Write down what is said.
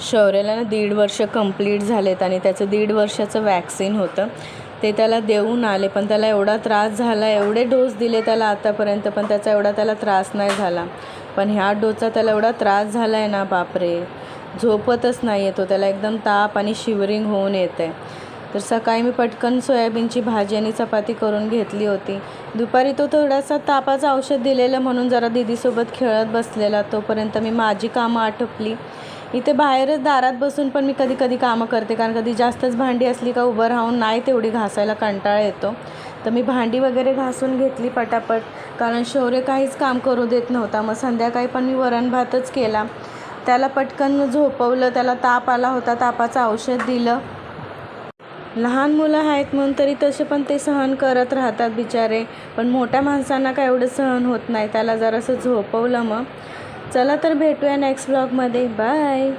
शौर्याला ना 1.5 वर्ष कंप्लीट झालेत आणि त्याचं 1.5 वर्षाचं वॅक्सिन होतं ते त्याला देऊन आले. पण त्याला एवढा त्रास झाला, एवढे डोस दिले त्याला आतापर्यंत, पण त्याचा एवढा त्याला त्रास नाही झाला. पण ह्या डोसचा त्याला एवढा त्रास झाला आहे ना, बापरे, झोपतच नाही आहे तो. त्याला एकदम ताप आणि शिवरिंग होऊन येतं आहे. तर सकाळी मी पटकन सोयाबीनची भाजी आणि चपाती करून घेतली होती. दुपारी तो थोडासा तापाचं औषध दिलेलं म्हणून जरा दीदीसोबत खेळत बसलेला. तोपर्यंत मी माझी कामं आटोपली. इथे बाहेरच दारात बसून पण मी कधी कधी कामं करते, कारण कधी जास्तच भांडी असली का उभं राहून नाही तेवढी घासायला कंटाळा येतो. तर मी भांडी वगैरे घासून घेतली पटापट, कारण शौर्य काहीच काम करू देत नव्हता. मग संध्याकाळी पण मी वरण भातच केला. त्याला पटकन झोपवलं. त्याला ताप आला होता, तापाचं औषध दिलं. लहान मुलं आहेत म्हणून तरी तसे पण ते सहन करत राहतात बिचारे, पण मोठ्या माणसांना काय एवढं सहन होत नाही. त्याला जरासं झोपवलं. मग चला तर भेटूया नेक्स्ट ब्लॉगमध्ये. बाय.